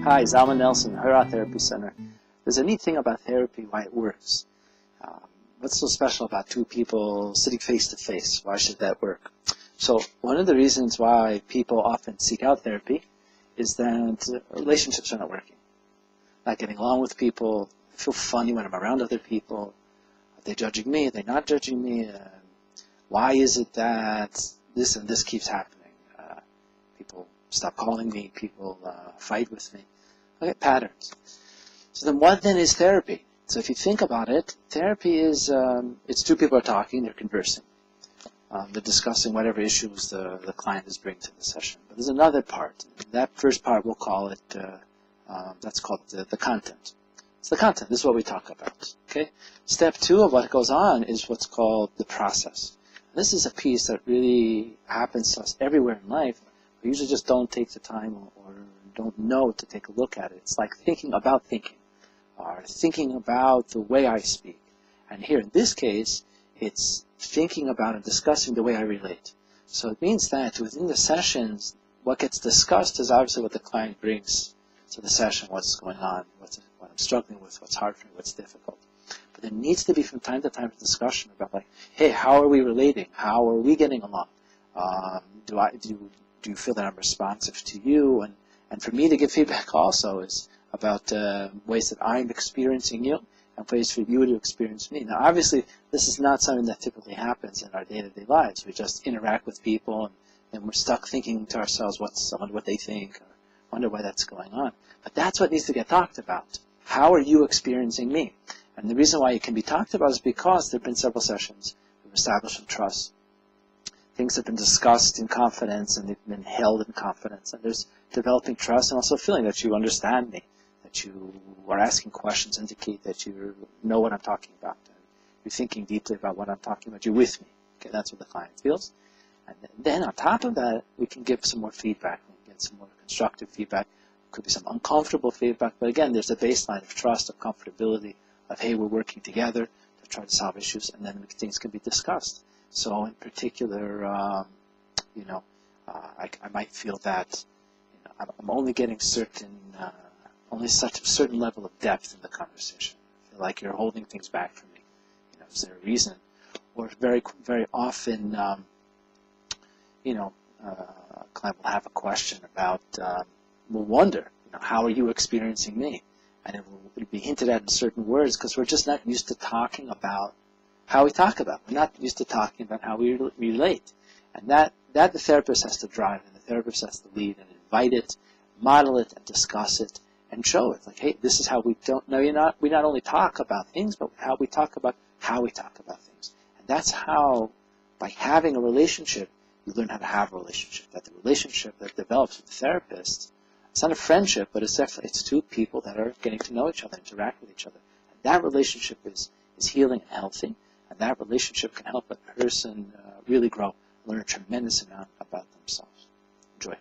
Hi, Zalman Nelson, Hera Therapy Center. There's a neat thing about therapy, why it works. What's so special about two people sitting face to face? Why should that work? So one of the reasons why people often seek out therapy is that relationships are not working. Not getting along with people. I feel funny when I'm around other people. Are they judging me? Are they not judging me? Why is it that this and this keeps happening? People stop calling me. People fight with me. I get patterns. So then what then is therapy? So if you think about it, therapy is, it's two people are talking, they're conversing. They're discussing whatever issues the client is bringing to the session. But there's another part. That first part, we'll call it, that's called the content. It's the content. This is what we talk about. Okay. Step two of what goes on is what's called the process. This is a piece that really happens to us everywhere in life. We usually just don't take the time or don't know to take a look at it. It's like thinking about thinking, or thinking about the way I speak. And here in this case, it's thinking about and discussing the way I relate. So it means that within the sessions, what gets discussed is obviously what the client brings to the session, what's going on, what I'm struggling with, what's hard for me, what's difficult. But there needs to be from time to time a discussion about like, hey, how are we relating? How are we getting along? Do you feel that I'm responsive to you? And for me to give feedback also is about ways that I'm experiencing you and ways for you to experience me. Now, obviously, this is not something that typically happens in our day-to-day lives. We just interact with people, and we're stuck thinking to ourselves what they think, or wonder why that's going on. But that's what needs to get talked about. How are you experiencing me? And the reason why it can be talked about is because there have been several sessions. We've established some trust. Things have been discussed in confidence, and they've been held in confidence. And there's developing trust and also feeling that you understand me, that you are asking questions, indicate that you know what I'm talking about. And you're thinking deeply about what I'm talking about. You're with me. Okay, that's what the client feels. And then on top of that, we can give some more feedback. We can get some more constructive feedback. Could be some uncomfortable feedback. But again, there's a baseline of trust, of comfortability, of, hey, we're working together to try to solve issues, and then things can be discussed. So in particular, I might feel that I'm only getting only such a certain level of depth in the conversation. I feel like you're holding things back from me. Is there a reason? Or very, very often, a client will have a question about, will wonder, how are you experiencing me? And it will be hinted at in certain words because we're just not used to talking about how we talk about. We're not used to talking about how we relate. And that the therapist has to drive, and the therapist has to lead and invite it, model it, and discuss it, and show it. Like, hey, this is how we don't know. We not only talk about things, but how we talk about things. And that's how, by having a relationship, you learn how to have a relationship. That the relationship that develops with the therapist, it's not a friendship, but it's two people that are getting to know each other, interact with each other. And that relationship is healing and healthy. And that relationship can help a person really grow, learn a tremendous amount about themselves. Enjoy.